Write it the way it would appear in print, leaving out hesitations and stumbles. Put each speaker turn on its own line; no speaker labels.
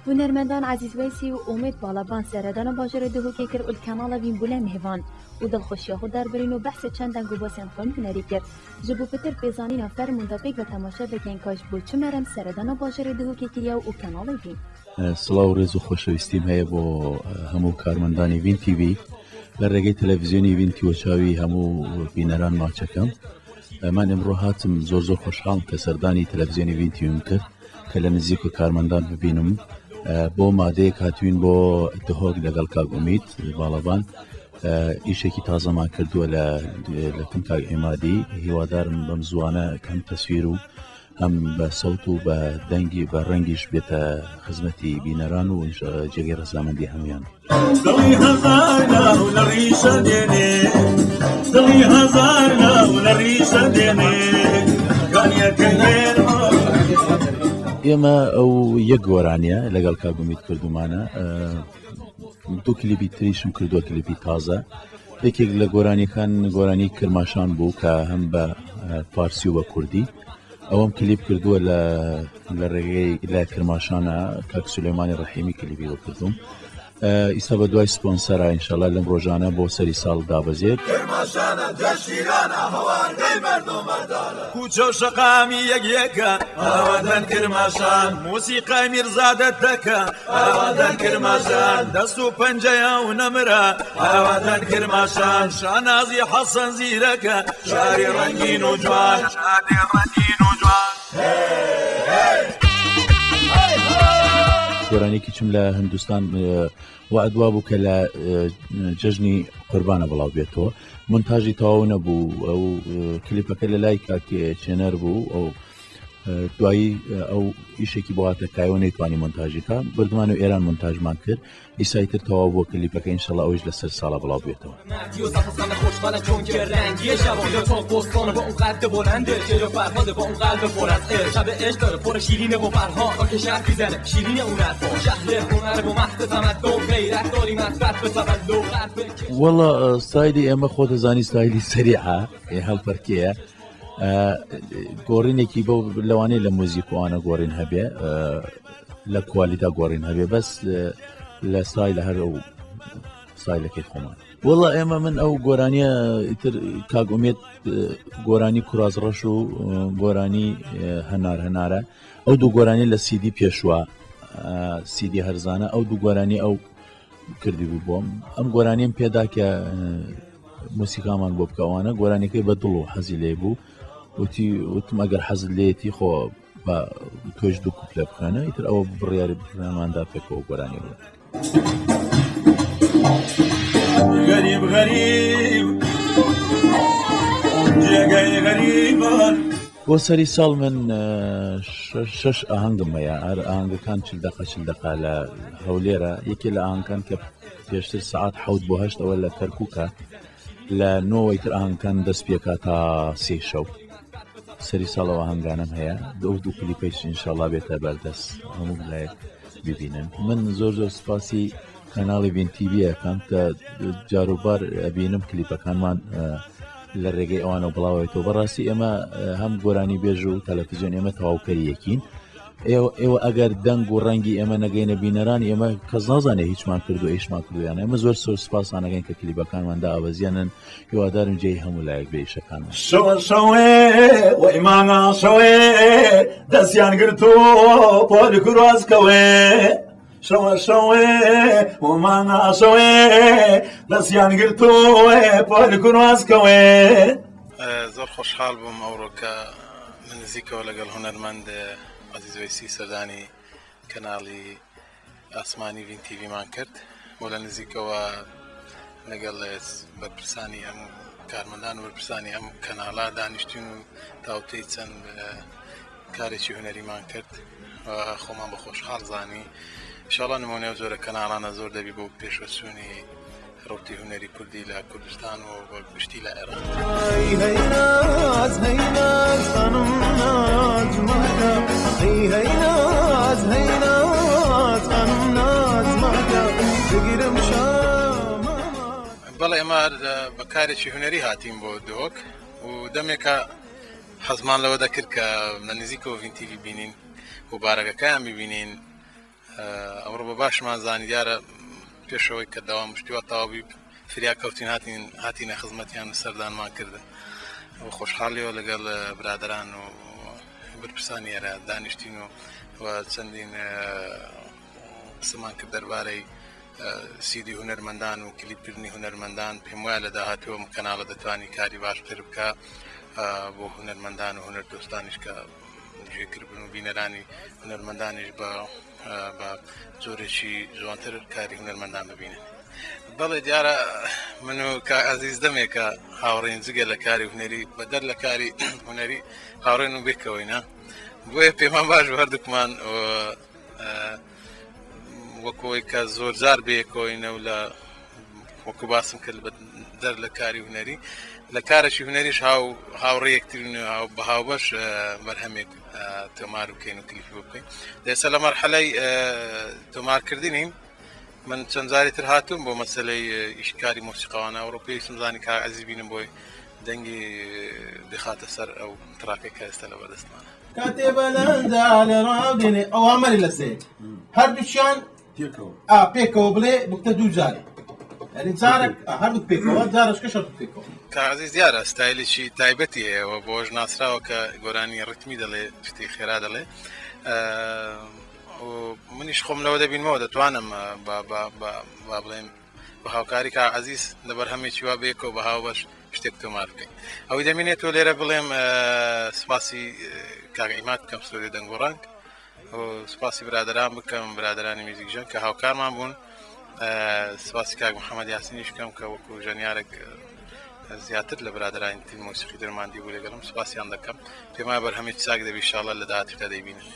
هنرمندان عزیز ویسی و امید بالابان سردان باجر دهوکی کر و الکانال بین بوله مهوان و دلخوشی خود در برین و بحث چند دنگو باسیان خون هنری کرد جبو پتر پیزانین افر مندافق و تماشا بکن کاش بو چمرم سردان باجر دهوکی کریا و کانال بین.
سلاو رزو خوشویستیم هیا با همو کارمندانی وین تی وی لرگی تلویزیونی وین تی و چاوی همو بینران ماچکم. من امرو هاتم زور خوشحال که سردانی تلویزیونی وین تی وی کرد که لنزیک و کارمندان ببینم بو ماده کاتوین بو اتحاق لگل کاغ امید بالابان ایشه کی تازه ما کردو لکن کاغ امادی هیوادارم بمزوانه کم تصویرو هم بصوت و بدنگی و رنگش بیت خدمتی بینران و جگه رزامندی همیان.
دلی هزار و لریش دینی، دلی هزار و لریش دینی، گانیا کنیر.
اما او یک گورانیه لگل کابومیت کردومانه دو کلیپی تریشم کردو کلیپی تازه یکی لگورانی خان گورانی کرماشان بو که هم با فارسی و کردی اوام کلیپ کردو لرگی لکرماشانه کاک سلیمانی رحیمی کلیپی و کردوم ایسا دوای سپانسر انشالله لم روزانه با سری سال دابزید
کرماشانه جشیرانه هوای مردم مردانه کوچه شقامی یکه آوادن کرماشان موسیقی میرزاده تکه آوادن کرماشان دستو پنجه و نمره آوادن کرماشان شانازی حسن زیرکه شاری رنگین و جوان
گورانی کیچم له هندوستان وعد وابو کلا ججنی قربانه بلاو بیتو منتاجی تاونه بو او کلیپا کلا لایکا که چنر بو او دوایی او ایشه کی باعث کایونه توانی منتاجی کا بردمانو ایران منتاج مان کرد ایسایتر توابو کلیپا که انشالله اوج لسر سالا بلاو بیتو
خوشحال چون که رنگی شبانه تو بستان با اون قد بلنده چه فرهاد با اون قلب پر از عشق شب عشق داره پر شیرینه و فرهاد که شهر میزنه شیرینه اون حرفا شهر هنر و مهد تمدن غیرت داری مطبت به تولد
والله ستایلی اما خود زانی ستایلی سریعه هالبرکیه گورین کی با لوانی لموزیک وانا گورین هبه لکوالیتا گورین هبه بس لستایل هر او ستایل کی خمان والله اما من او گورانیه اتر کاغ امید گورانی کراز رشو گورانی هناره او دو گورانی لسی دی پیشوا سی دی هرزانه او دو گورانی او کردی بوم ام گورانیم پیدا که موسیقی من بوب کوانا گورانی که بدلو حزیله بو وتم اگر حزل ليتي خو توجدو كوبلا بخانه يتر او بريار برنامج دا فيكو قراني
غريب غريب جاي غريبا
وسري سال من شش اهنگ ميا اهنگ كان شل دقه على هوليرا يكي الاهنگ كان كيشتر ساعات حود بوهشت ولا تركوكا لا نو يتر اهنگ كان دس بيكاتا سي شو سری سال و هنگانم هیا دو کلیپش انشالله بیت بردست همون لایق ببینن من زور سپاسی کانال وین تی وی کم تا جاروبار بینم کلیپ کان من لرگی آن و بلاوی تو براسی اما هم گورانی بیجو تلویزیون اما تواوکری یکین ایو اگر دنگ و رنگی اما نگین بینران اما کس نزانه هیچ مان کردو ایش مان کردو یعنی اما زور سپاس آنگین که کلیپ کان من دا آوازیانن یو دارم جای همون لایق بیش کان
شوه و ایمانا شوه دستیان گرتو پول کراز کوه شوه و ایمانا شوه دستیان گرتو پول کراز کوه
زور خوشحال بوم اوروکا من نزیک ولگل هنرمند عزیز ویسی سردانی کانالی آسمانی وین تی وی مان کرد مولا نزیک و لگل برپرسانی ام کارمندان برپرسانی ام کانالا دانشتون و تاوتی چند کارێکی هونەریمان کرد و خۆمان بە خۆشحاڵ زانی ئینشاڵڵا نمونەی زۆرە کەناڵانە زۆر دەبی بۆ پێشوەچوونی ڕوتی هونەری کوردی لە کوردستان و گشتی لە ئێران. بەڵێ ئێمە بە کارێکی هونەری هاتین بۆ دۆک و دەمێکە حەزمان لەوە دەکرد کە لە نزیکەوە ڤین تیڤی بینین و بارەکەکەیان ببینین باشمان زانی دیارە پێشەوەی کە داوام شتیوە تاوابی فریا کەوتین هاتینە خزمەتیان سەردانمان کردن و خۆشحاڵیەوە لەگەڵ برادران و برپرسانی ئێرە دانیشتین و چەندین قسەمان کرد دەربارەی سیدی هونەرمەندان و کلیپکردنی هونەرمەندان پێم وایە لە داهاتووە کەناڵە دەتوانی کاری باشتر بکە بۆ هونەرمەندان و هونەر دۆستانیش کە گوێکردبوون و بینەرانی هونەرمەندانیش بە جۆرێکی جوانتر کاری هونەرمەندان ببینن. بەڵێ دیارە من و کاک عەزیز دەمێکە هاوڕێین جگە لە کاری هونەری بەدەر لە کاری هونەری هاوڕێن و بێکەوەینە بۆیە پێمان باش هەردووکمان وەکەوەی کە زۆر جار بەیەکەوەینە و لە وەکو باسم کرد دەر لە کاری هونەری لە کارێکی هونەریش هاوڕێیەکترین بە هاوبەش بەرهەمێک تۆمار بکەین و کلیپی بکەین. دەسە لە مەرحەلەی تۆمارکردنیم من چەند جاری تر هاتووم بۆ مەسەلەی ئیشکاری مۆسیقاوانە ئەوڕۆپی سمزانی کاک عەزیز بینم بۆی دەنگی دەخاتە سەر ئەو تراکێک کە ئێستا لە بەدەستمانە.
کاتێ بەلەندا لە ڕاودێنێ ئەوامەری لەسێ هەردووچیان پێکەوە بڵێ بکتە دوو جارێ یعنی جارێک هەردوو پێکەوە جارش کەش هەردوو پێکەوە.
کاک عەزیز دیارە ستایلێکی تایبەتی هەیەەوە بۆش ناسراوە کە گۆرانی ڕتمی دەڵێ شتی خێرا دەڵێ منیش خۆم لەوە دەبینمەوە دەتوانم با بڵێم بە هاوکاری کاک عەزیز لە بەرهەمێکی وا بەیەکەوە بە هاوبەش شتێک تۆمار بکەین. ئەوەی دەمێنێتەوە لێرە بڵێم سوپاسی کاک عیماد بکەم سۆری دەنگۆڕانگ سوپاسی برادران بکەم برادرانی میوزیکژن کە هاوکارمان بوون سوپاسی کاک محەممەد یاسینیش بکەم کە وەکو ژەنیارێک زیاتر لە برادرانی تری مۆسیقی دەرماندی بوو لەگەڵم سوپاسیان دەکەم پێم وایە بەرهەمێکی چاک دەبی ئینشاڵڵا لە داهاتوودا دەیبینن.